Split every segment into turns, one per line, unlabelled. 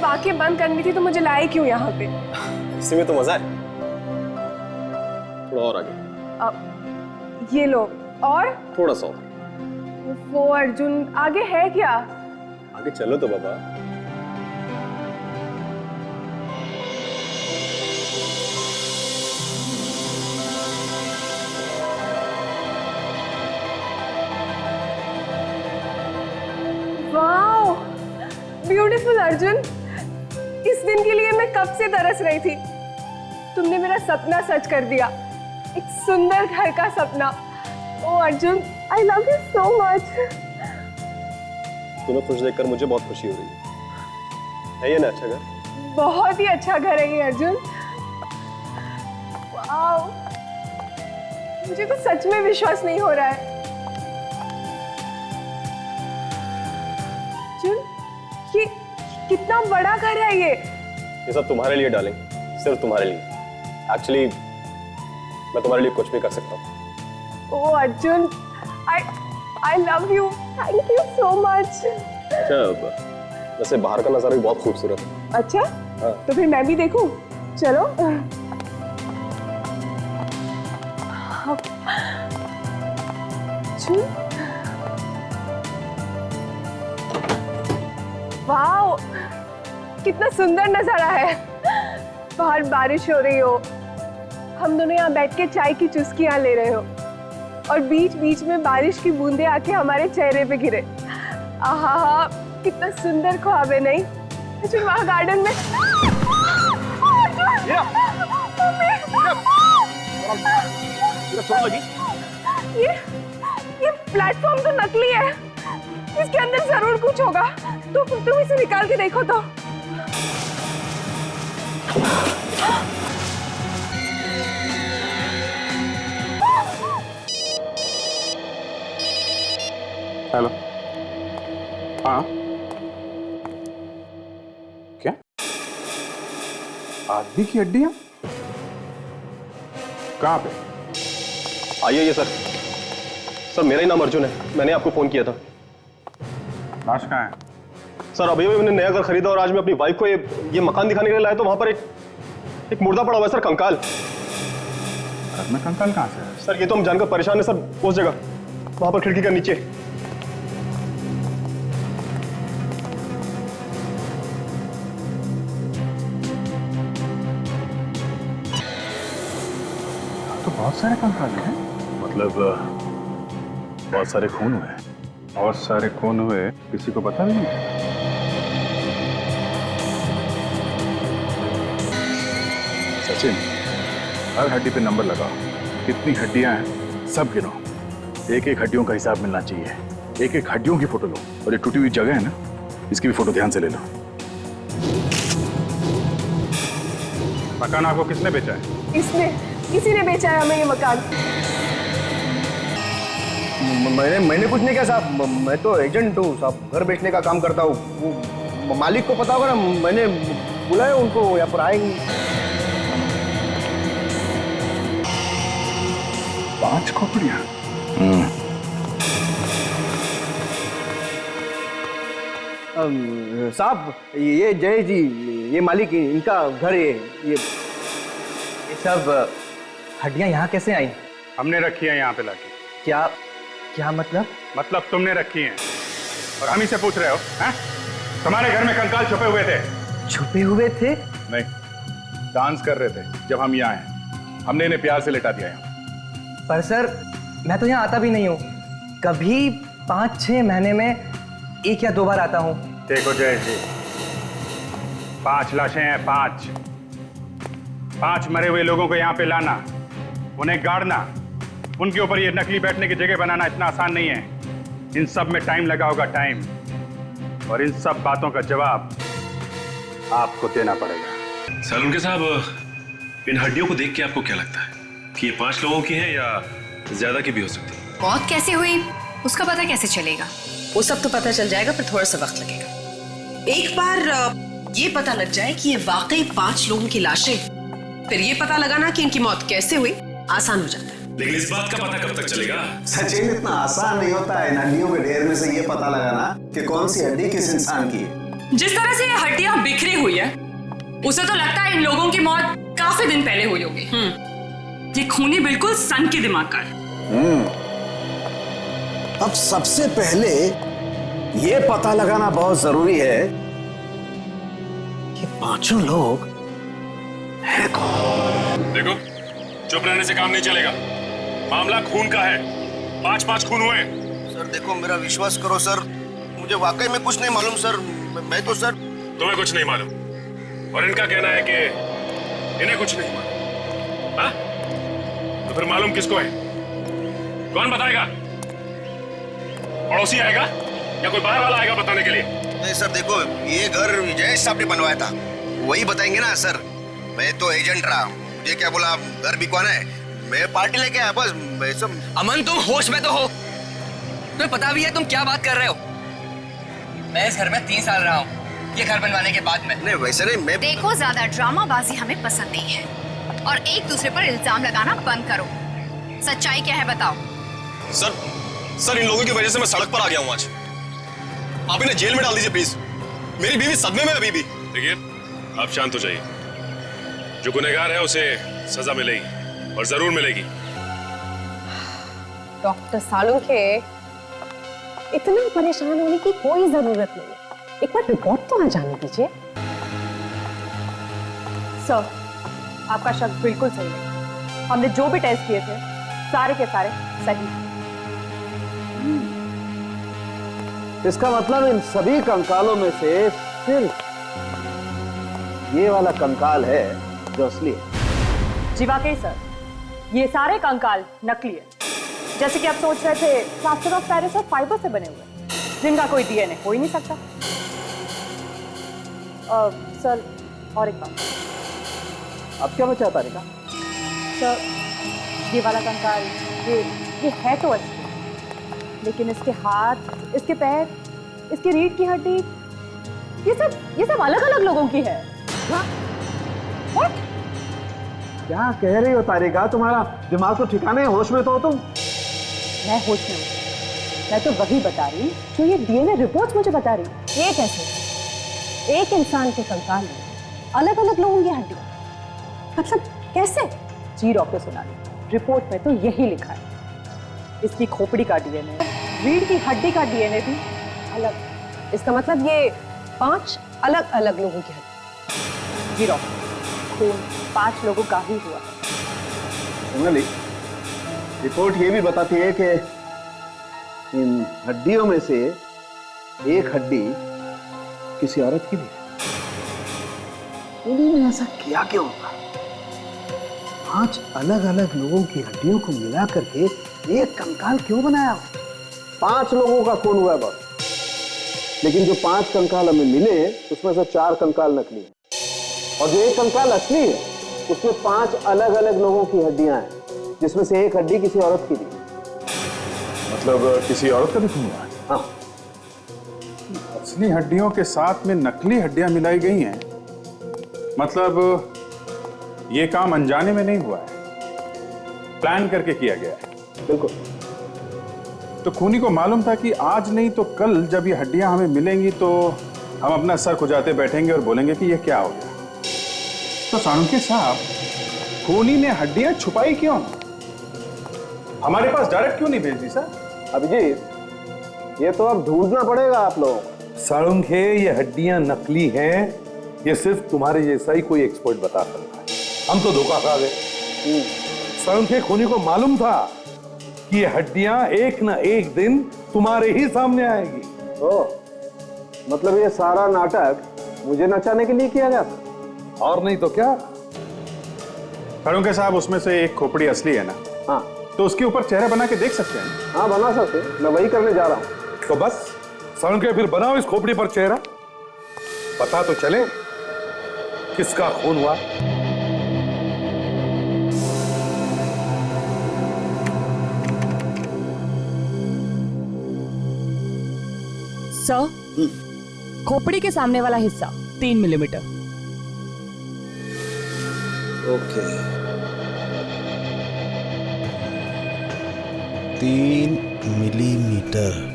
आंखें बंद करनी थी तो मुझे लाए क्यों यहाँ पे?
इसी में तो मजा है। थोड़ा और आगे।
ये लो। और
थोड़ा सा और।
वो अर्जुन, आगे है क्या?
आगे चलो तो बाबा।
Wow, beautiful Arjun. इस दिन के लिए मैं कब से तरस रही थी। तुमने मेरा सपना सच कर दिया, एक सुंदर घर का सपना। ओ Arjun, I love you so much.
तुम्हें खुश देखकर मुझे बहुत खुशी हो रही है ये ना अच्छा घर?
बहुत ही अच्छा घर है ये अर्जुन। वाओ, मुझे तो सच में विश्वास नहीं हो रहा है। अर्जुन, ये कितना बड़ा घर है ये
सब तुम्हारे लिए डालें, सिर्फ तुम्हारे लिए। एक्चुअली मैं तुम्हारे लिए कुछ भी कर सकता हूँ।
ओ Arjun, I love you. Thank you so much.
अच्छा, वैसे बाहर का नजारा भी बहुत खूबसूरत है।
अच्छा?
हाँ।
तो फिर मैं भी देखूं? चलो। वाओ, कितना सुंदर नजारा है। बाहर बारिश हो रही हो, हम दोनों यहाँ बैठ के चाय की चुस्कियां ले रहे हो और बीच बीच में बारिश की बूंदें आके हमारे चेहरे पे गिरे। आहा, कितना सुंदर ख्वाब है नहीं? फिर वहाँ गार्डन में ये प्लेटफॉर्म तो नकली है, इसके अंदर जरूर कुछ होगा। तुम इसे निकाल के देखो तो।
हेलो। हाँ, क्या आदमी की हड्डियां कहाँ पे?
आइए सर। सर मेरा ही नाम अर्जुन है, मैंने आपको फोन किया था।
लाश कहाँ है?
सर अभी मैंने नया घर खरीदा और आज मैं अपनी वाइफ को ये मकान दिखाने के लिए लाया तो वहां पर एक मुर्दा पड़ा हुआ है सर, कंकाल।
घर में कंकाल कहाँ से है?
सर ये तो हम जानकर परेशान है सर, उस जगह वहां पर खिड़की के नीचे।
तो बहुत सारे कंकाल हैं। मतलब बहुत सारे खून हुए। बहुत सारे खून हुए, किसी को पता भी नहीं चला। सचिन, हर हड्डी पे नंबर लगाओ, कितनी हड्डियां हैं सब गिनो। एक एक हड्डियों का हिसाब मिलना चाहिए। एक एक हड्डियों की फोटो लो, और ये टूटी हुई जगह है ना, इसकी भी फोटो ध्यान से ले लो। मकान आपको किसने बेचा है?
किसी ने बेचा है हमें ये मकान।
मैंने कुछ नहीं किया साहब, मैं तो एजेंट हूँ साहब, घर बेचने का काम करता हूँ। वो मालिक को पता होगा ना, मैंने बुलाया उनको, यहाँ पर आएंगे।
5 खोपड़ियाँ।
साहब ये जय जी, ये मालिक, इनका घर ये
सब हड्डियां यहाँ कैसे आई?
हमने रखी है यहाँ पे लाके।
क्या मतलब?
मतलब तुमने रखी हैं और हम ही से पूछ रहे हो? हैं? तुम्हारे घर में कंकाल छुपे हुए थे।
छुपे हुए थे?
नहीं, डांस कर रहे थे जब हम यहाँ आए। हमने इन्हें प्यार से लेटा दिया यहाँ।
पर सर, मैं तो यहाँ आता भी नहीं हूँ। कभी 5-6 महीने में 1 या 2 बार आता हूँ।
देखो जय जी, 5 लाशें हैं, 5 मरे हुए लोगों को यहाँ पे लाना, उन्हें गाड़ना, उनके ऊपर ये नकली बैठने की जगह बनाना इतना आसान नहीं है। इन सब में टाइम लगा होगा, टाइम। और इन सब बातों का जवाब आपको देना पड़ेगा।
सालुंके साहब, इन हड्डियों को देख के आपको क्या लगता है कि ये 5 लोगों की हैं या ज्यादा की भी हो सकती है?
मौत कैसे हुई उसका पता कैसे चलेगा?
वो सब तो पता चल जाएगा, पर थोड़ा सा वक्त लगेगा। एक बार ये पता लग जाए कि ये वाकई 5 लोगों की लाशें, फिर ये पता लगाना कि इनकी मौत कैसे हुई आसान हो जाता है।
लेकिन इस बात का पता कब तक चलेगा?
सचिन, इतना आसान नहीं होता है हड्डियों के ढेर में से ये पता लगाना कि कौन सी हड्डी किस इंसान की है।
जिस तरह से ये हड्डियां बिखरी हुई है उसे तो लगता है इन लोगों की मौत काफी दिन पहले हुई होगी। ये खूनी बिल्कुल सन के दिमाग का है।
अब सबसे पहले ये पता लगाना बहुत जरूरी है कि पांचों लोग हैं कौन।
देखो, चुप रहने से काम नहीं चलेगा। मामला खून का है। 5-5 खून हुए।
सर देखो, मेरा विश्वास करो सर, मुझे वाकई में कुछ नहीं मालूम सर। मैं तो सर।
तुम्हें कुछ नहीं मालूम और इनका कहना है कि इन्हें कुछ नहीं मालूम। हाँ? तो फिर मालूम किसको है? कौन बताएगा? पड़ोसी आएगा या कोई बाहर वाला आएगा बताने के लिए?
नहीं सर देखो, ये घर विजय साहब ने बनवाया था, वही बताएंगे ना सर। मैं तो एजेंट रहा, मुझे क्या बोला घर भी कौन है, मैं पार्टी लेके आया बस। मैं सब।
अमन, तुम होश में तो हो? तुम्हें पता भी है तुम क्या बात कर रहे हो? मैं इस घर में 3 साल रहा हूँ, ये घर बनवाने के बाद में।
नहीं वैसे नहीं, मैं।
देखो, ज्यादा ड्रामाबाजी हमें पसंद नहीं है और एक दूसरे पर इल्जाम लगाना बंद करो। सच्चाई क्या है बताओ।
सर इन लोगों की वजह से मैं सड़क पर आ गया हूँ आज। आप इन्हें जेल में डाल दीजिए प्लीज। मेरी बीवी सदमे में अभी भी।
देखिए, आप शांत हो जाइए। जो गुनहगार है उसे सजा मिलेगी और जरूर मिलेगी।
डॉक्टर सालुंखे, इतना परेशान होने की कोई जरूरत नहीं है। एक बार रिपोर्ट तो आ जाने दीजिए।
सर, आपका शक बिल्कुल सही है। हमने जो भी टेस्ट किए थे सारे के सारे सही हैं।
इसका मतलब इन सभी कंकालों में से सिर्फ ये वाला कंकाल है जो असली है।
जी वाकई सर, ये सारे कंकाल नकली है। जैसे कि आप सोच रहे थे, प्लास्टर ऑफ पेरिस और फाइबर से बने हुए, जिनका कोई डीएनए हो ही नहीं सकता। सर, और एक बात।
अब क्या बचा तारिका?
सर, ये वाला कंकाल ये है तो असली, लेकिन इसके हाथ, इसके पैर, इसकी रीढ़ की हड्डी, ये सब अलग अलग लोगों की है। What?
क्या कह रही हो तारिका? तुम्हारा दिमाग तो ठिकाने है, होश में तो हो तुम?
मैं होश में हूँ। मैं तो वही बता रही हूँ जो ये डीएनए रिपोर्ट्स मुझे बता रही।
ये कैसे? एक इंसान के कंकाल में अलग अलग लोगों की हड्डियां, मतलब कैसे?
जी डॉक्टर सोनाली, रिपोर्ट में तो यही लिखा है। इसकी खोपड़ी का डीएनए, रीढ़ की हड्डी का डीएनए भी अलग।
इसका मतलब ये 5 अलग अलग लोगों की हड्डी।
जी डॉक्टर, खून 5 लोगों का ही हुआ।
सोनाली, रिपोर्ट ये भी बताती है कि इन हड्डियों में से एक हड्डी किसी औरत की भी है। उन्होंने ऐसा किया क्यों होगा? 5 अलग अलग लोगों की हड्डियों को मिला करके एक कंकाल क्यों बनाया? 5 लोगों का खून हुआ है बस, लेकिन जो 5 कंकाल हमें मिले उसमें से 4 कंकाल नकली हैं, और जो एक कंकाल असली है उसमें 5 अलग अलग लोगों की हड्डियां हैं, जिसमें से एक हड्डी किसी औरत की भी।
मतलब किसी औरत का भी खून हुआ है?
हाँ।
असली हड्डियों के साथ में नकली हड्डियां मिलाई गई हैं। मतलब ये काम अनजाने में नहीं हुआ है, प्लान करके किया गया है।
बिल्कुल।
तो खूनी को मालूम था कि आज नहीं तो कल जब ये हड्डियां हमें मिलेंगी तो हम अपना सर खुजाते बैठेंगे और बोलेंगे कि ये क्या हो गया। तो सालुंखे साहब, खूनी ने हड्डियां छुपाई क्यों? हमारे पास डायरेक्ट क्यों नहीं भेज दी सर?
अभिजीत, ये तो अब ढूंढना पड़ेगा आप लोगों को।
सालुंखे, ये हड्डियां नकली हैं, ये सिर्फ तुम्हारे जैसा ही कोई एक्सपर्ट बता सकता है। हम तो धोखा खा गए। सालुंखे, खूनी को मालूम था कि ये हड्डियां एक ना एक दिन तुम्हारे ही सामने आएगी।
ओह, मतलब ये सारा नाटक मुझे नचाने के लिए किया गया था?
और नहीं तो क्या।
सालुंखे साहब, उसमें से एक खोपड़ी असली है ना?
हाँ।
तो उसके ऊपर चेहरा बना के देख सकते हैं?
हाँ, बना सकते, मैं वही करने जा रहा हूँ।
तो बस सालुंखे, फिर बनाओ इस खोपड़ी पर चेहरा, पता तो चले किसका खून हुआ।
सर, खोपड़ी के सामने वाला हिस्सा 3 मिलीमीटर।
Okay, 3 millimetre.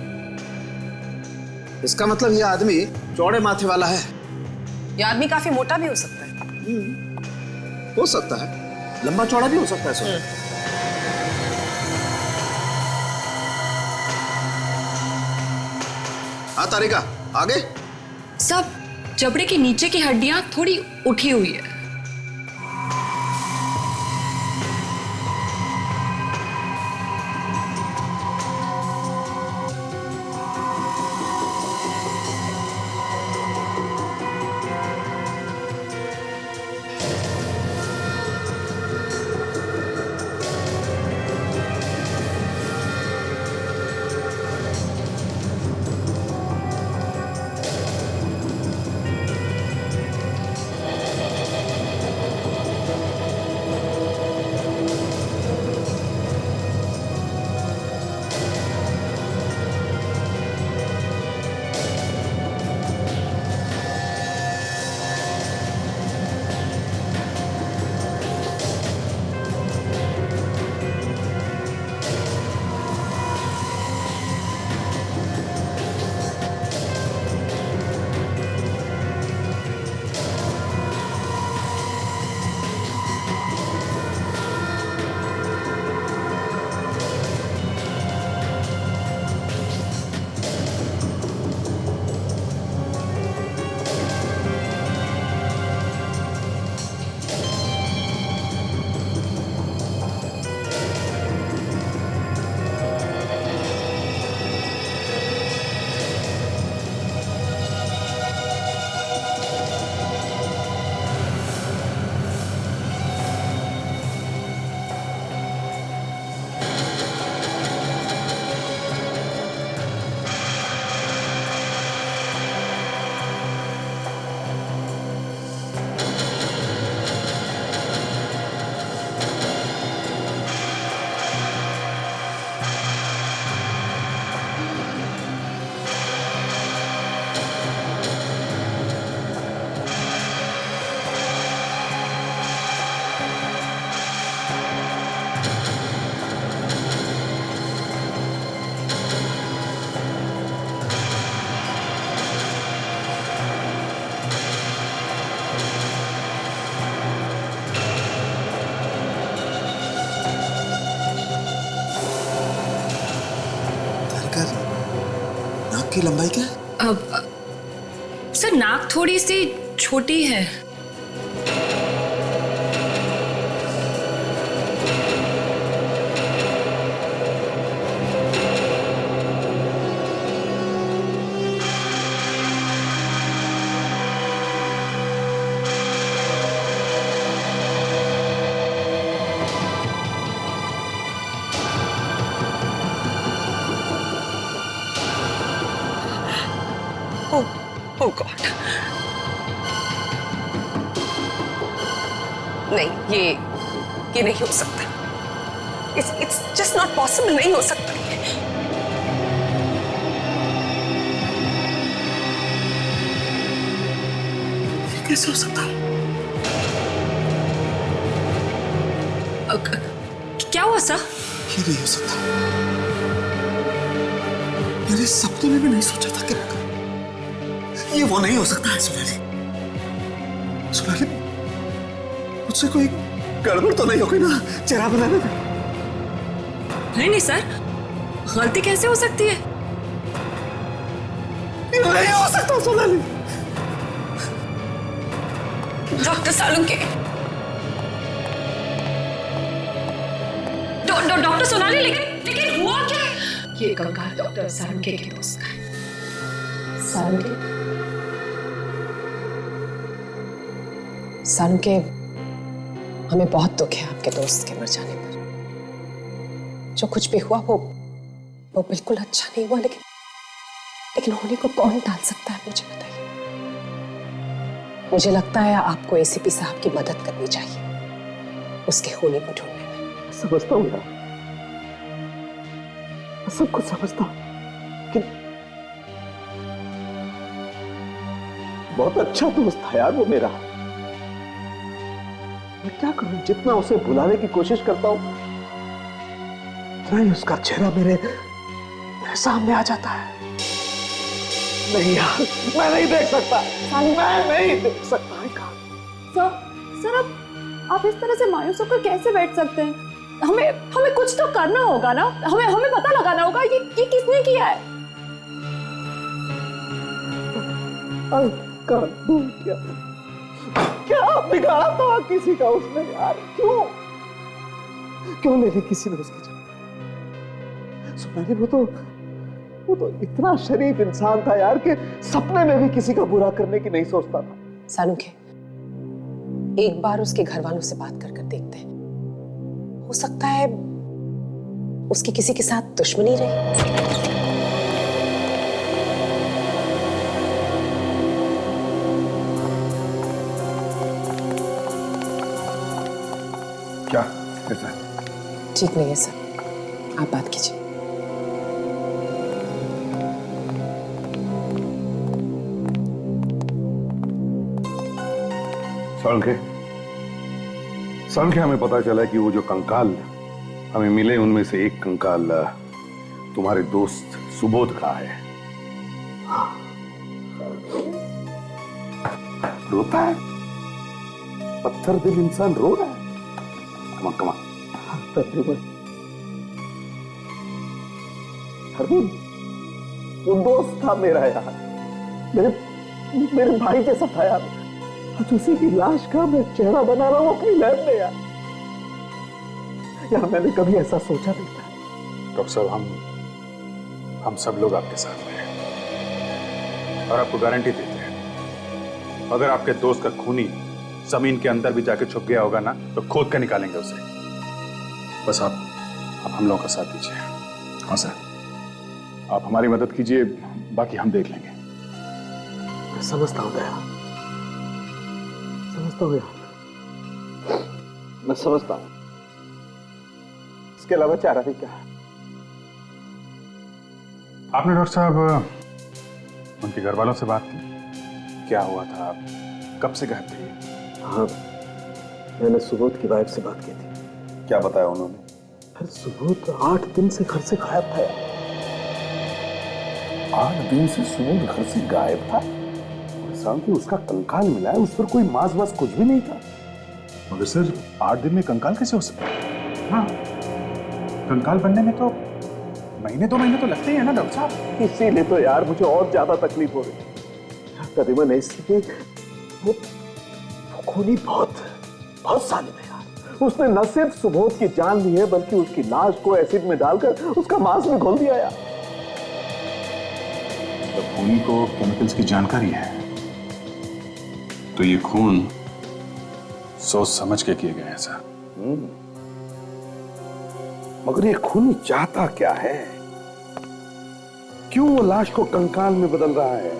इसका मतलब ये आदमी चौड़े माथे वाला है।
ये आदमी काफी मोटा भी हो सकता है।
हो सकता है, लंबा चौड़ा भी हो सकता है सर। हाँ तारिका, आगे।
सब जबड़े के नीचे की हड्डियां थोड़ी उठी हुई है।
नाक की लंबाई क्या है?
अब सर नाक थोड़ी सी छोटी है।
Oh God. नहीं, ये नहीं हो सकता। It's just not possible, नहीं हो सकता। ये कैसे हो सकता?
क्या हुआ सर?
ये नहीं हो सकता। मैंने सपने में भी नहीं सोचा था कि ये वो नहीं हो सकता है। सोनाली, सोनाली, मुझसे कोई गड़बड़ तो नहीं हो गई ना चेहरा बनाने में?
नहीं सर, गलती कैसे हो सकती है?
नहीं हो सकता सोनाली।
डॉक्टर सालुंके, डॉक्टर सोनाली, लेकिन हुआ क्या?
ये कंकाल डॉक्टर सालुंके के दोस्त का है। सालुंके, हमें बहुत दुख है आपके दोस्त के मर जाने पर। जो कुछ भी हुआ वो बिल्कुल अच्छा नहीं हुआ, लेकिन होने को कौन टाल सकता है, मुझे बताइए। मुझे लगता है आपको एसीपी साहब की मदद करनी चाहिए उसके होने को ढूंढने में।
समझता हूँ यार, सब कुछ समझता हूँ, लेकिन बहुत अच्छा दोस्त था यार वो मेरा। मैं क्या करूं, जितना उसे भुलाने की कोशिश करता हूं उतना ही उसका चेहरा मेरे सामने आ जाता है। नहीं यार, मैं नहीं देख सकता, मैं नहीं देख सकता।
सर आप इस तरह से मायूस होकर कैसे बैठ सकते हैं? हमें कुछ तो करना होगा ना, हमें पता लगाना होगा ये किसने किया है।
क्या बिगाड़ा था किसी का उसने यार? क्यों ले ली किसी ने उसकी जान? सुनैनी, वो तो इतना शरीफ इंसान था यार कि सपने में भी किसी का बुरा करने की नहीं सोचता था।
सानुखे, एक बार उसके घर वालों से बात कर देखते हैं, हो सकता है उसकी किसी के साथ दुश्मनी रही।
क्या कैसा?
ठीक नहीं है सर, आप बात कीजिए।
संख्या हमें पता चला कि वो जो कंकाल हमें मिले उनमें से एक कंकाल तुम्हारे दोस्त सुबोध का है। रोता है, पत्थर दिल इंसान रो रहा है। कमा
वो दोस्त था मेरा यार, मेरे भाई जैसा था यार। आज उसी की लाश का मैं चेहरा बना रहा हूं अपनी लैब में यार। मैंने कभी ऐसा सोचा नहीं था।
डॉक्टर साहब, हम सब लोग आपके साथ हैं और आपको गारंटी देते हैं, अगर आपके दोस्त का खूनी जमीन के अंदर भी जाके छुप गया होगा ना, तो खोद कर निकालेंगे उसे। बस आप हम लोगों का साथ दीजिए। हाँ सर, आप हमारी मदद कीजिए, बाकी हम देख लेंगे।
मैं समझता हूँ दया, समझता हूँ यार, मैं समझता हूँ। इसके अलावा चारा भी क्या है?
आपने डॉक्टर साहब उनके घर वालों से बात की? क्या हुआ था, कब से गायब थे?
हाँ, मैंने सुबोध की वाइफ से बात की थी।
क्या बताया उन्होंने?
फिर सुबोध 8 दिन से घर से गायब था यार।
8 दिन से सुबोध घर से गायब था? कि उसका कंकाल मिला है, उस पर कोई मांस वास कुछ भी नहीं था।
मगर सर 8 दिन में कंकाल कैसे हो सकता है? हाँ, कंकाल बनने में तो महीने 2 महीने तो लगते ही है ना डॉक्टर साहब।
इसीलिए तो यार मुझे और ज्यादा तकलीफ हो रही है करीबन, इसलिए वो खूनी बहुत सालिम है यार। उसने न सिर्फ सुबोध की जान ली है, बल्कि उसकी लाश को एसिड में डालकर उसका मांस में घोल दिया यार।
तो खूनी को केमिकल्स की जानकारी है, तो ये खून सोच समझ के किए गए हैं सर।
मगर ये खूनी चाहता क्या है? क्यों वो लाश को कंकाल में बदल रहा है?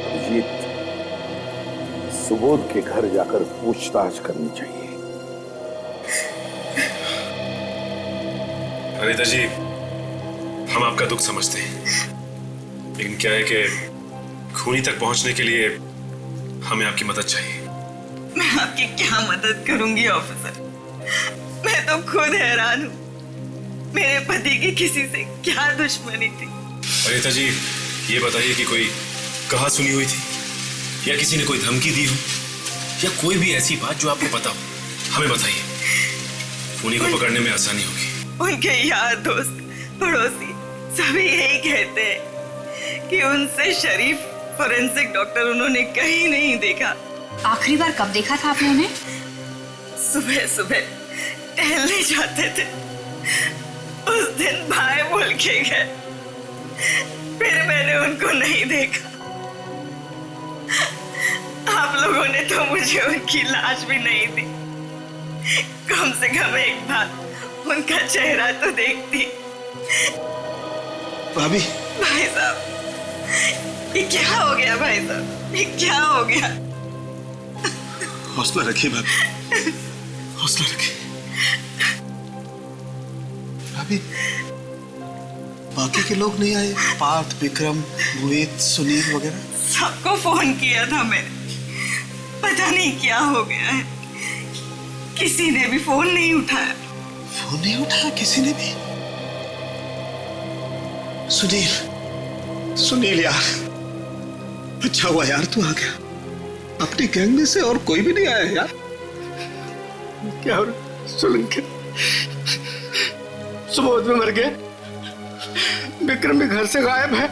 अभिजीत, सुबोध के घर जाकर पूछताछ करनी चाहिए।
अनिता जी, हम आपका दुख समझते हैं, लेकिन क्या है कि खूनी तक पहुंचने के लिए हमें आपकी मदद चाहिए।
मैं आपकी क्या मदद करूंगी ऑफिसर, मैं तो खुद हैरान हूँ। मेरे पति की किसी से क्या दुश्मनी थी?
अनिता जी, ये बताइए कि कोई कहा सुनी हुई थी, या किसी ने कोई धमकी दी हो, या कोई भी ऐसी बात जो आपको पता हो, हमें बताइए। खूनी को पकड़ने में आसानी होगी।
उनके यार दोस्त पड़ोसी सभी यही कहते हैं कि उनसे शरीफ फोरेंसिक डॉक्टर उन्होंने कहीं नहीं देखा।
आखिरी बार कब देखा था आपने उन्हें?
सुबह सुबह टहलने जाते थे, उस दिन भाई बोल के गए, फिर मैंने उनको नहीं देखा। आप लोगों ने तो मुझे उनकी लाश भी नहीं दी, कम से कम एक बार उनका चेहरा तो देखती।
भाभी,
भाई साहब, ये क्या हो गया भाई साहब, ये क्या हो गया?
हौसला रखिए भाभी, हौसला रखिए। भाभी, बाकी के लोग नहीं आए? पार्थ, विक्रम, मोहित, सुनील वगैरह?
सबको फोन किया था मैंने, पता नहीं क्या हो गया है, किसी ने भी फोन नहीं उठाया।
फोन नहीं उठाया किसी ने भी? सुनील, सुनील यार, अच्छा हुआ यार तू आ गया। अपनी गैंग में से और कोई भी नहीं आया यार। क्या हो रहा? सोलंकी सुबोध में मर गया। विक्रम भी घर से गायब है।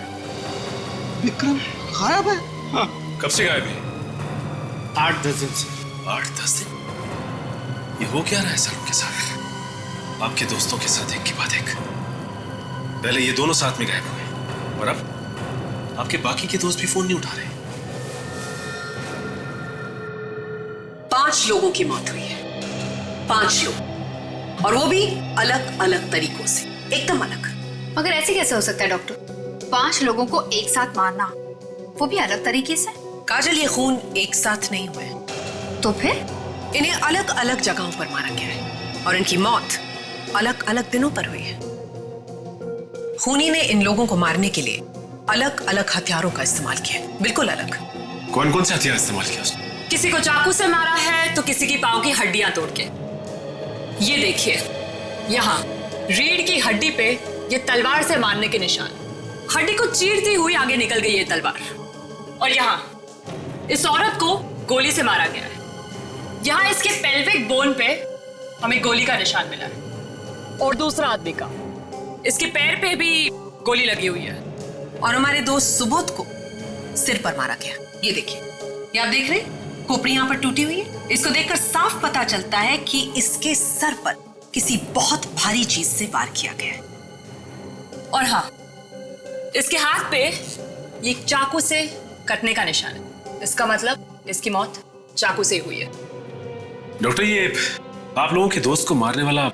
विक्रम गायब है?
हाँ। कब से गायब है?
8-10 दिन से।
8-10 दिन? ये हो क्या रहा है सालों के साथ? आपके दोस्तों के साथ एक के बाद एक। पहले ये दोनों साथ में गायब हुए और अब आपके बाकी के दोस्त भी फोन नहीं उठा रहे।
5 लोगों की मौत हुई है। 5 लोग, और वो भी अलग अलग तरीकों से, एकदम अलग।
मगर ऐसे कैसे हो सकता है डॉक्टर? 5 लोगों को एक साथ मारना, वो भी अलग तरीके से?
काजल, ये खून एक साथ नहीं हुए।
तो फिर
इन्हें अलग अलग जगहों पर मारा गया है और इनकी मौत अलग अलग दिनों पर हुई है। खूनी ने इन लोगों को मारने के लिए अलग अलग हथियारों का इस्तेमाल किया, बिल्कुल अलग।
कौन कौन से हथियार इस्तेमाल किया उसने?
किसी को चाकू से मारा है तो किसी की पांव की हड्डियां तोड़ के। ये देखिए, यहाँ रीढ़ की हड्डी पे ये तलवार से मारने के निशान। हड्डी को चीरती हुई आगे निकल गई ये तलवार। और यहाँ इस औरत को गोली से मारा गया है। यहाँ इसके पेल्विक बोन पे हमें गोली का निशान मिला है। और दूसरा आदमी का, इसके पैर पे भी गोली लगी हुई है।
और हमारे दोस्त सुबोध को सिर पर मारा गया। ये देखिए, ये आप देख रहे हैं, खोपड़ी यहाँ पर टूटी हुई है। इसको देखकर साफ पता चलता है कि इसके सर पर किसी बहुत भारी चीज से वार किया गया है।
और हाँ, इसके हाथ पे ये चाकू से कटने का निशान है। इसका मतलब इसकी मौत चाकू से हुई है।
डॉक्टर, ये आप लोगों के दोस्त को मारने वाला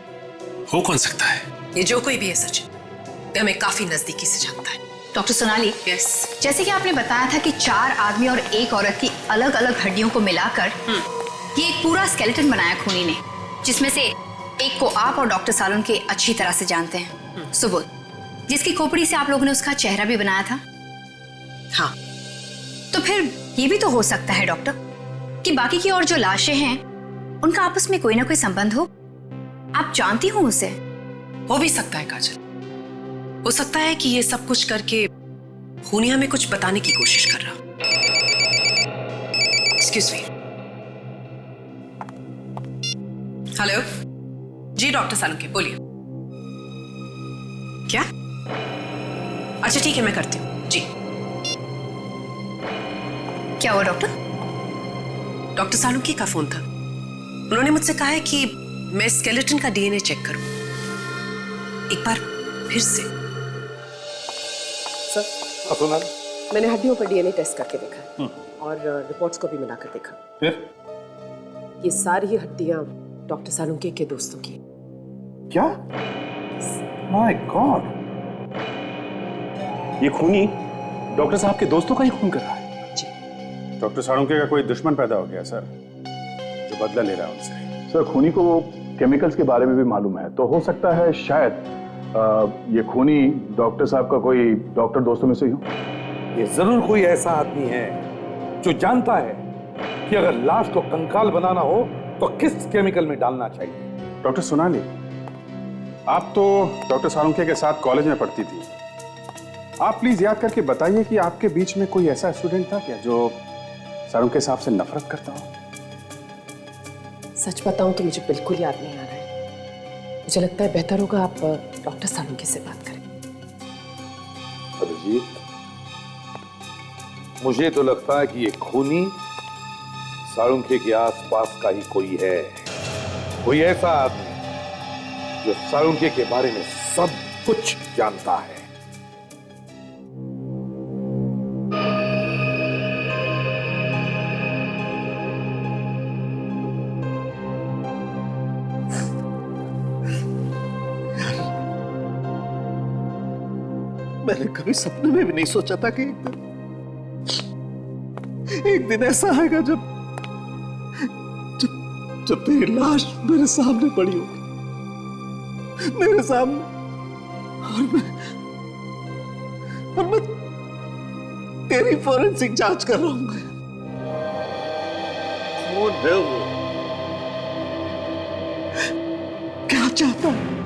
हो कौन सकता है?
ये जो कोई भी है सचिन, वो हमें काफी नजदीकी से जानता है।
डॉक्टर सोनाली,
यस,
जैसे कि आपने बताया था कि 4 आदमी और एक औरत की अलग अलग हड्डियों को मिलाकर ये एक पूरा स्केलेटन बनाया खूनी ने, जिसमें से एक को आप और डॉक्टर सालुंके अच्छी तरह से जानते हैं, सुबोध, जिसकी खोपड़ी से आप लोगों ने उसका चेहरा भी बनाया था।
हाँ,
तो फिर ये भी तो हो सकता है डॉक्टर कि बाकी की और जो लाशें हैं उनका आपस में कोई ना कोई संबंध हो। आप जानती हो उसे?
हो भी सकता है काजल। हो सकता है कि ये सब कुछ करके खूनी हमें कुछ बताने की कोशिश कर रहा। Excuse me. हेलो जी, डॉक्टर सालुंके बोलिए। क्या? अच्छा ठीक है, मैं करती हूँ जी।
क्या हुआ डॉक्टर?
डॉक्टर सालुंके का फोन था। उन्होंने मुझसे कहा है कि मैं स्केलेटन का डीएनए चेक करूं एक बार फिर से।
सर, सुना,
मैंने हड्डियों पर डीएनए टेस्ट करके देखा और रिपोर्ट्स को भी मिलाकर देखा।
फिर
ये सारी हड्डियां डॉक्टर सालुंके के दोस्तों की।
क्या? माय गॉड,
ये खूनी डॉक्टर साहब के दोस्तों का ही खून कर रहा है। डॉक्टर सालुंके का कोई दुश्मन पैदा हो गया सर, जो बदला ले रहा है उनसे।
सर, खूनी को केमिकल्स के बारे में भी मालूम है, तो हो सकता है शायद ये खूनी डॉक्टर साहब का कोई डॉक्टर दोस्तों में से ही हो।
ये जरूर कोई ऐसा आदमी है जो जानता है कि अगर लाश को कंकाल बनाना हो तो किस केमिकल में डालना चाहिए।
डॉक्टर सोनाली, आप तो डॉक्टर सालुंके के साथ कॉलेज में पढ़ती थी। आप प्लीज याद करके बताइए कि आपके बीच में कोई ऐसा स्टूडेंट था क्या जो सालुंके साहब से नफरत करता हो?
सच बताऊं तो मुझे बिल्कुल याद नहीं आ रहा है। मुझे लगता है बेहतर होगा आप डॉक्टर सालुंके से बात करें।
अभिजीत, मुझे तो लगता है कि ये खूनी सालुंके के आसपास का ही कोई है, कोई ऐसा आदमी जो सालुंके के बारे में सब कुछ जानता है।
मैंने कभी सपने में भी नहीं सोचा था कि एक दिन ऐसा आएगा जब जब जब तेरी लाश मेरे सामने पड़ी होगी, मेरे सामने, और मैं तेरी फॉरेंसिक जांच कर रहा हूं। कौन है वो? क्या चाहता है?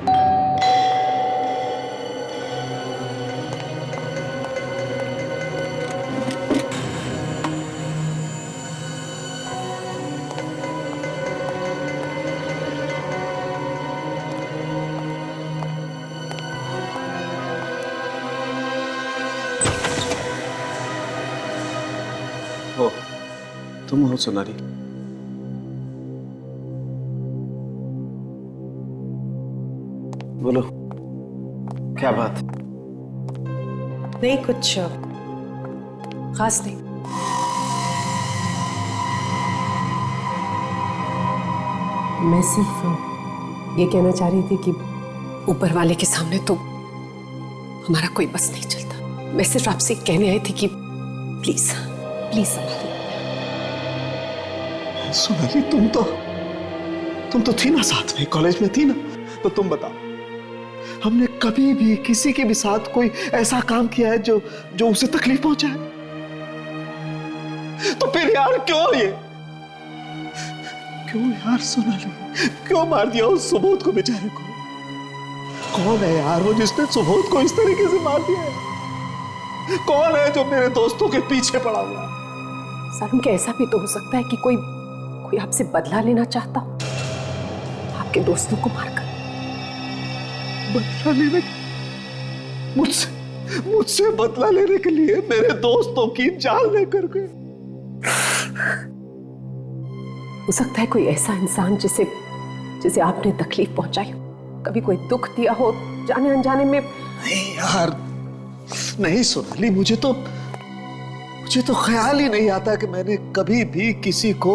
तुम हो सोनाली? बोलो, क्या बात?
नहीं, कुछ खास नहीं। मैं सिर्फ ये कहना चाह रही थी कि ऊपर वाले के सामने तो हमारा कोई बस नहीं चलता। मैं सिर्फ आपसे कहने आई थी कि प्लीज प्लीज संभालिए।
सोनाली, तुम तो थी ना साथ में, कॉलेज में थी ना, तो तुम बताओ, हमने कभी भी किसी के भी साथ कोई ऐसा काम किया है जो उसे तकलीफ पहुंचाए? तो फिर यार क्यों यार सोनाली, क्यों मार दिया उस सुबोध को बेचारे को? कौन है यार वो जिसने सुबोध को इस तरीके से मार दिया है? कौन है जो मेरे दोस्तों के पीछे पड़ा हुआ?
सारुण, क्या ऐसा भी तो हो सकता है कि कोई आपसे बदला लेना चाहता हो, आपके दोस्तों को मारकर?
बदला लेने? मुझसे बदला लेने के लिए मेरे दोस्तों की जान लेकर गए?
हो सकता है कोई ऐसा इंसान जिसे आपने तकलीफ पहुंचाई हो, कभी कोई दुख दिया हो जाने अनजाने में।
नहीं यार, नहीं सोनाली, मुझे तो ख्याल ही नहीं आता कि मैंने कभी भी किसी को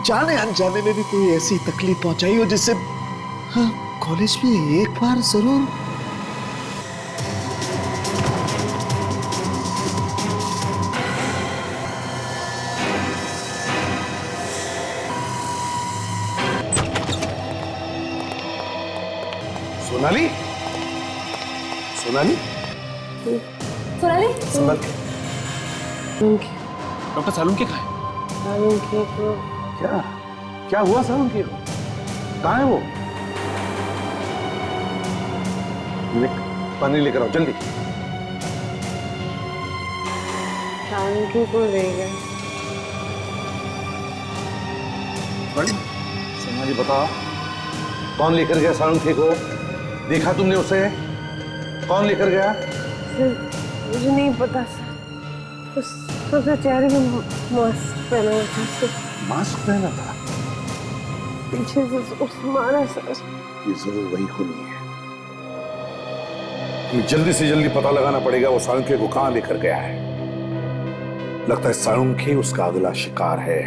जाने अनजाने में भी कोई ऐसी तकलीफ पहुंचाई हो जिससे। हाँ, कॉलेज में एक बार जरूर।
सोनाली, सोनाली,
सोनाली,
संभल के।
डॉक्टर सालुंखे कहाँ है?
क्या हुआ सालुंखे को? कहाँ है वो? पानी लेकर आओ जल्दी।
सालुंखे को ले गए।
सोनाली बताओ, कौन लेकर गया सालुंखे को? देखा तुमने उसे? कौन लेकर गया?
सर, मुझे नहीं पता सर। उसके चेहरे में मास्क पहना हुआ था सर।
मास्क पहना था?
पीछे से उसने मारा सर।
ये जरूर वही खूनी है। हमें जल्दी से जल्दी पता लगाना पड़ेगा वो सालुंखे को कहां लेकर गया है। लगता है सालुंखे उसका अगला शिकार है।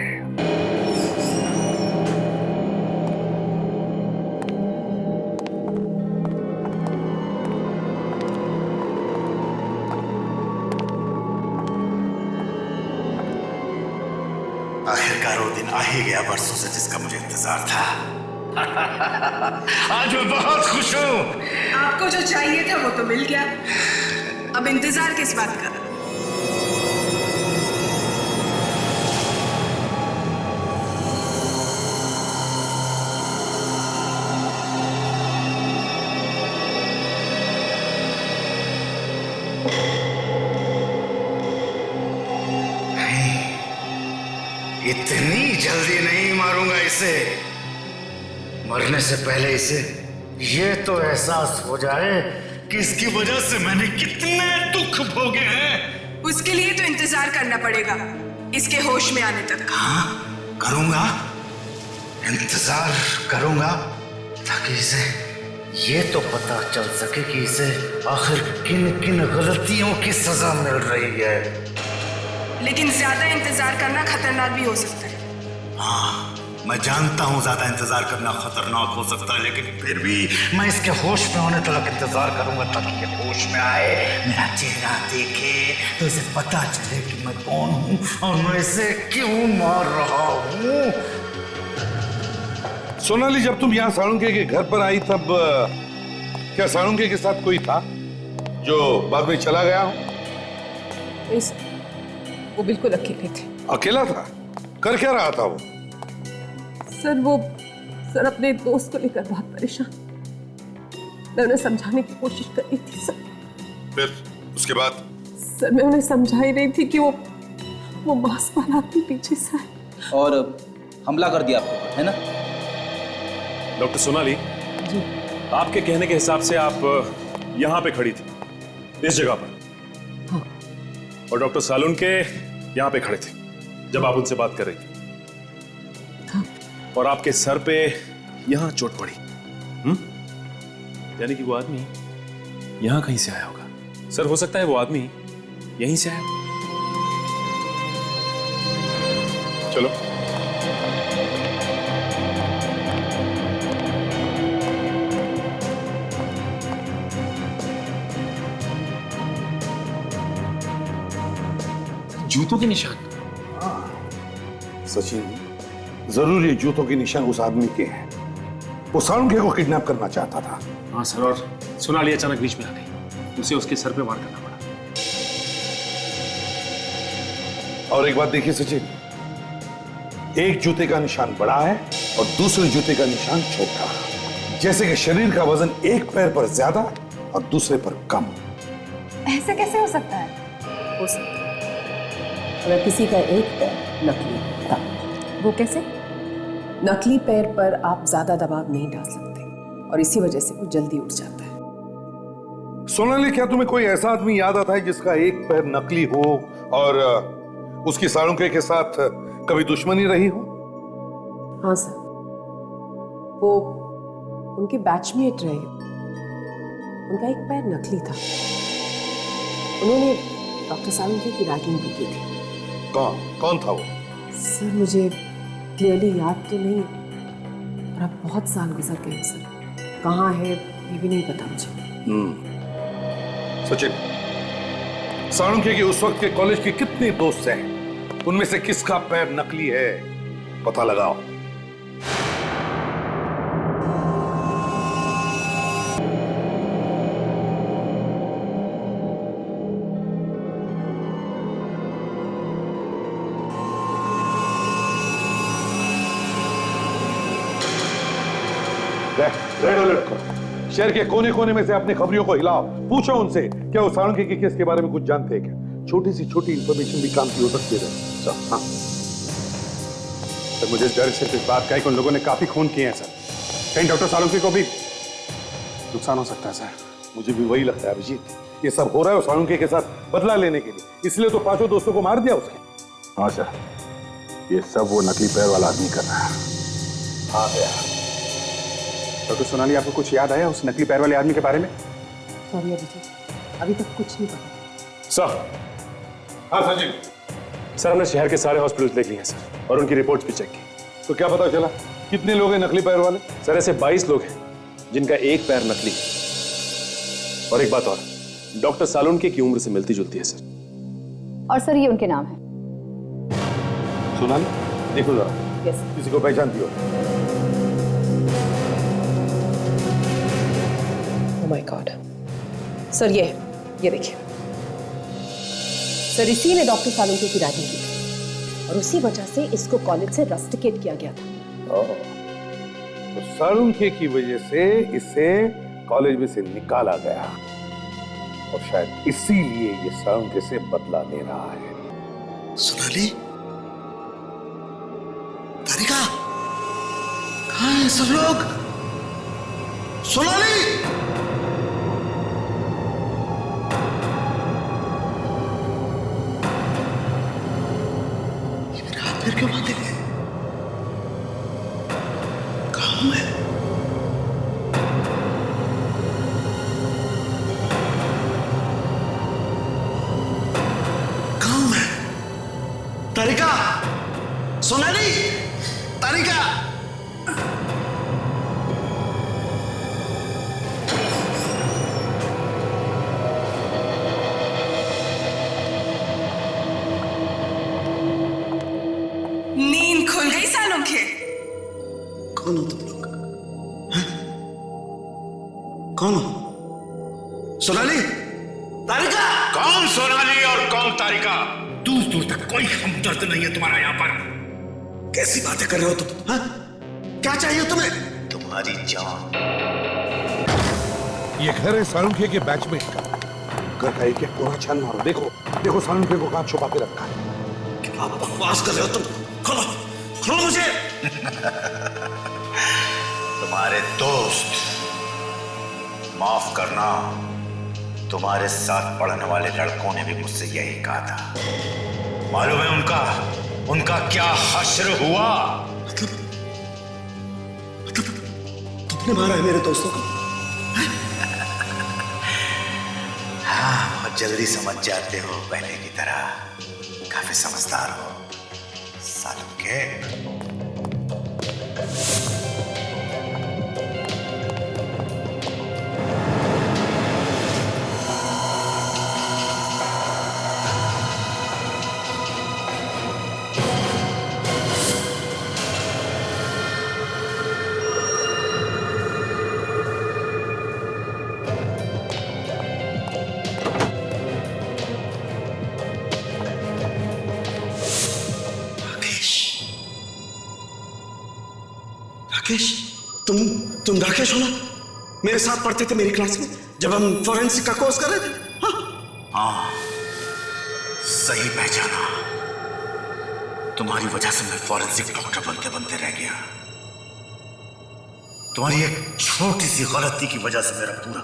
आखिरकार वो दिन आ ही गया बरसों से जिसका मुझे इंतजार था। आज मैं बहुत खुश हूँ।
आपको जो चाहिए था वो तो मिल गया, अब इंतजार किस बात का?
इतनी जल्दी नहीं मारूंगा इसे। मरने से पहले इसे ये तो एहसास हो जाए कि इसकी वजह से मैंने कितने दुख भोगे हैं।
उसके लिए तो इंतजार करना पड़ेगा, इसके होश में आने तक।
हाँ, करूंगा, इंतजार करूंगा, ताकि इसे ये तो पता चल सके कि इसे आखिर किन किन गलतियों की सजा मिल रही है।
लेकिन ज्यादा इंतजार करना खतरनाक भी हो सकता है।
हाँ, मैं जानता हूँ ज्यादा इंतजार करना खतरनाक हो सकता है, लेकिन फिर भी मैं इसके होश में होने तक इंतजार करूंगा, ताकि ये होश में आए, मेरा चेहरा देखे, तो इसे पता चले कि मैं कौन हूँ और मैं इसे क्यों मार रहा हूँ।
सोनाली, जब तुम यहाँ सालुंखे के घर पर आई तब क्या सालुंखे के साथ कोई था जो बाद में चला गया हो?
वो बिल्कुल अकेले थे।
अकेला था? कर क्या रहा था वो?
सर अपने दोस्त को लेकर बहुत परेशान। मैं उन्हें समझाने की कोशिश कर रही थी सर।
फिर उसके बाद?
सर, मैं उन्हें समझा ही रही थी कि वो मास्क वाला आपके पीछे से है
और हमला कर दिया आपको, है ना?
डॉक्टर सोनाली जी, आपके कहने के हिसाब से आप यहाँ पे खड़ी थी, इस जगह पर। हाँ। और डॉक्टर सालुंखे यहाँ पे खड़े थे जब आप उनसे बात कर रही थी।
और आपके सर पे यहां चोट पड़ी। यानी कि वो आदमी यहां कहीं से आया होगा। सर, हो सकता है वो आदमी यहीं से आया। चलो।
जूतों के निशान।
सचिन, जरूर ये जूतों के निशान उस आदमी के हैं। वो साळुंखे को किडनैप करना चाहता था।
हाँ सर, और सोनाली अचानक बीच में आ गई, उसे उसके सर पे वार करना पड़ा।
और एक बात देखिए सचिन, एक जूते का निशान बड़ा है और दूसरे जूते का निशान छोटा। जैसे कि शरीर का वजन एक पैर पर ज्यादा और दूसरे पर कम।
ऐसे कैसे हो सकता है? हो सकता है अगर किसी का एक पैर नकली था। वो कैसे? नकली पैर पर आप ज्यादा दबाव नहीं डाल सकते और इसी वजह से वो जल्दी उठ जाता है।
सोनाली, क्या तुम्हें कोई ऐसा आदमी याद आता है जिसका एक पैर नकली हो और उसकी साळुंखे के साथ कभी दुश्मनी रही हो?
हाँ सर, वो उनके बैचमेट रहे। उनका एक पैर नकली था। उन्होंने डॉक्टर साळुंखे की रैगिंग भी की थी।
कौन था वो?
सर, मुझे क्लियरली याद तो नहीं और अब बहुत साल गुजर गए हैं सर। कहाँ है ये भी नहीं पता मुझे।
सचिन, साळुंखे के उस वक्त के कॉलेज के कितने दोस्त हैं? उनमें से किसका पैर नकली है, पता लगाओ। रेड अलर्ट करो। शहर के कोने कोने में से अपनी खबरियों को हिलाओ। पूछो उनसे क्या वो साळुंखे के केस के बारे में कुछ जानते हैं क्या? छोटी सी छोटी इंफॉर्मेशन भी काम की हो सकती है। हाँ।
सर, मुझे डर सिर्फ इस बात का है कि उन लोगों ने काफी खून किए हैं सर। कहीं डॉक्टर साळुंखे को भी नुकसान हो सकता है सर।
मुझे भी वही लगता है अभिजीत। ये सब हो रहा है साळुंखे के साथ बदला लेने के लिए, इसलिए तो पांचों दोस्तों को मार दिया उसके।
हाँ सर, ये सब वो नकली पैर वाला आदमी कर रहा है।
हाँ गया।
डॉक्टर सोनाली, आपको कुछ याद आया उस नकली पैर वाले आदमी के बारे में?
सॉरी अभिजीत, अभी तक कुछ नहीं पता।
सर।
हाँ सचिन।
सर, हमने शहर के सारे हॉस्पिटल देख लिए हैं सर, और उनकी रिपोर्ट्स भी चेक की।
तो क्या पता चला कितने लोग हैं नकली पैर वाले?
सर, ऐसे 22 लोग हैं जिनका एक पैर नकली है। और एक बात और, डॉक्टर साळुंखे की उम्र से मिलती जुलती है सर।
और सर, ये उनके नाम है।
सोनाली, देखो जरा, किसी को पहचानती हो?
Oh my God. सर, ये देखिए सर, इसी ने डॉक्टर साळुंखे की रैगिंग की थी और उसी वजह से इसको कॉलेज से रस्टिकेट किया गया था।
तो साळुंखे की वजह से इसे कॉलेज में से निकाला गया और शायद इसीलिए ये साळुंखे से बदला ले रहा है।
सोनाली, तारिका, कहाँ हैं सब लोग? सोनाली! फिर क्यों बातें हैं? कहाँ है? कहाँ है? तारिका! सोनाली! तारिका!
नींद खुल गई साळुंखे?
कौन हो तुम लोग? कौन हो? सोनाली? तारिका!
कौन सोनाली और कौन तारिका? दूर दूर तक कोई हमदर्द नहीं है तुम्हारा यहाँ पर।
कैसी बातें कर रहे हो तुम? हाँ? क्या चाहिए तुम्हें?
तुम्हारी जान।
ये घर है साळुंखे के बैचमेट का। घर का एक एक कोना छान मारो। देखो देखो साळुंखे को कहाँ छुपा के रखा है।
क्या बकवास कर रहे हो तुम? खोलो खोलो मुझे।
तुम्हारे दोस्त, माफ करना, तुम्हारे साथ पढ़ने वाले लड़कों ने भी मुझसे यही कहा था। मालूम है उनका क्या हश्र हुआ?
तुमने मारा है मेरे दोस्तों को?
हाँ, बहुत जल्दी समझ जाते हो, पहले की तरह काफी समझदार हो सालों के।
राकेश, तुम राकेश हो ना? मेरे साथ पढ़ते थे मेरी क्लास में जब हम फॉरेंसिक का कोर्स कर रहे थे।
हाँ, सही पहचाना। तुम्हारी वजह से मैं फॉरेंसिक डॉक्टर बनते बनते रह गया। तुम्हारी एक छोटी सी गलती की वजह से मेरा पूरा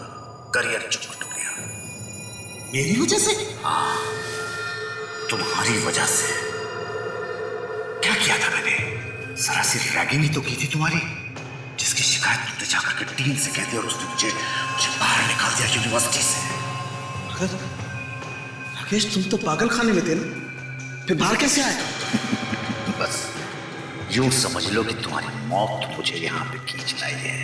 करियर चौपट हो गया।
मेरी वजह से?
हाँ, तुम्हारी वजह से। क्या किया था मैंने? सरासर रैगिंग ही तो की थी तुम्हारी, जिसकी शिकायत तुमने जाकर के डीन से कह दी और उसने मुझे बाहर निकाल दिया यूनिवर्सिटी से।
राकेश, तुम तो पागल खाने में थे ना, फिर बाहर कैसे आए?
बस यूं समझ लो कि तुम्हारी मौत मुझे यहां पे खींच लाई है।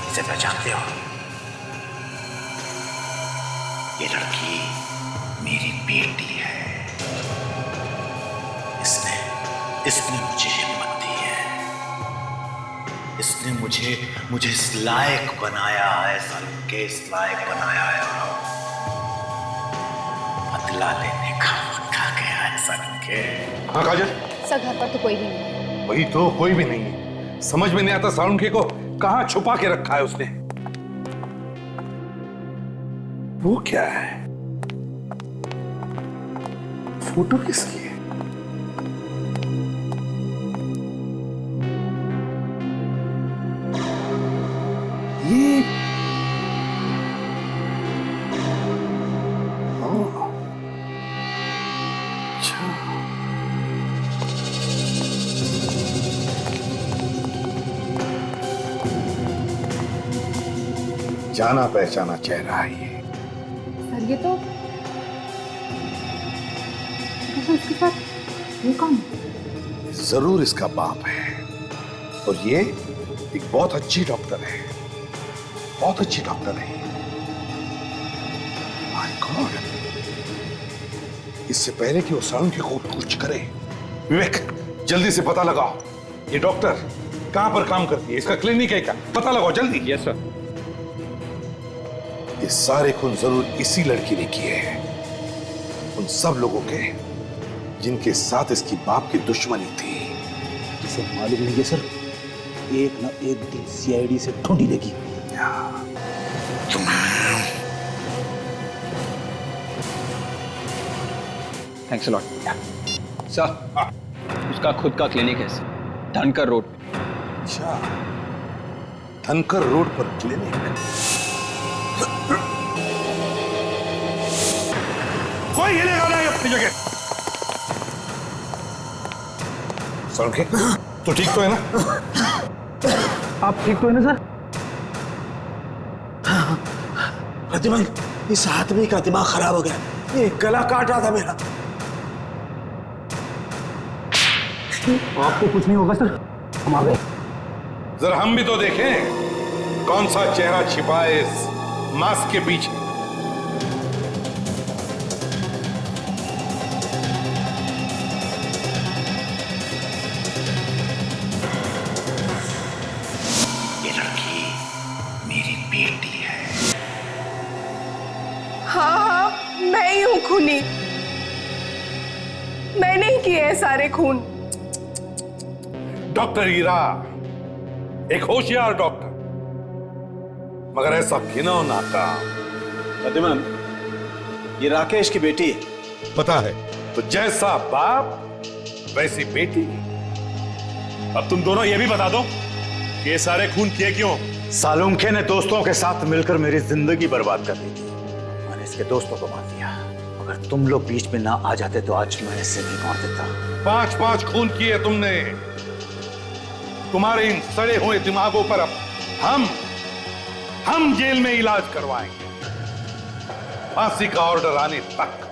इसे पहचानते हो? ये लड़की मेरी बेटी है। इसने मुझे हिम्मत दी है। इसने मुझे इस लायक बनाया है, सालों के इस लायक बनाया है। बदला लेने का वक्त आ गया है सालों के।
हाँ काजल?
सर घर पर तो कोई भी नहीं।
वही तो, कोई भी नहीं है। समझ में नहीं आता सालुंखे को कहां छुपा के रखा है उसने। वो क्या है? फोटो किसकी है? ये अच्छा, जाना पहचाना चेहरा है ये।
सर ये तो इसके साथ ये कौन?
जरूर इसका बाप है, और ये एक बहुत अच्छी डॉक्टर है, बहुत अच्छी डॉक्टर है। माय गॉड, इससे पहले कि वो सालुंखे को कुछ करे, विवेक जल्दी से पता लगाओ ये डॉक्टर कहां पर काम करती है, इसका क्लिनिक है क्या, पता लगाओ जल्दी।
Yes sir.
ये सारे खून जरूर इसी लड़की ने किए हैं, उन सब लोगों के जिनके साथ इसकी बाप की दुश्मनी थी।
जिसे मालूम नहीं है सर, एक ना एक दिन सीआईडी से ढूंढी लेगी।
Thanks a lot sir. उसका खुद का क्लिनिक है सर, धनकर रोड।
अच्छा, धनकर रोड पर क्लिनिक। कोई हिलेगा नहीं अपनी जगह। सालुंखे, तो ठीक तो है ना?
आप ठीक तो है ना सर? प्रतिमान, इस आदमी का दिमाग खराब हो गया, ये गला काट रहा था मेरा। आपको कुछ नहीं होगा सर, हम आ गए।
जरा हम भी तो देखें कौन सा चेहरा छिपा है इस मास्क के पीछे।
ये लड़की मेरी बेटी है।
हाँ, मैं ही हूं खूनी। मैंने ही किए हैं सारे खून।
डॉक्टर हीरा एक होशियार डॉक्टर, मगर ऐसा घिनौना नाकाम।
प्रतिमान, ये राकेश की बेटी है।
पता है, तो जैसा बाप वैसी बेटी।
अब तुम दोनों ये भी बता दो कि ये सारे खून किए क्यों?
सालुंखे ने दोस्तों के साथ मिलकर मेरी जिंदगी बर्बाद कर दी थी। मैंने इसके दोस्तों को मार दिया। अगर तुम लोग बीच में ना आ जाते तो आज मैं इसे भी मार देता।
5-5 खून किए तुमने। तुम्हारे इन सड़े हुए दिमागों पर अब हम जेल में इलाज करवाएंगे, फांसी का ऑर्डर आने तक।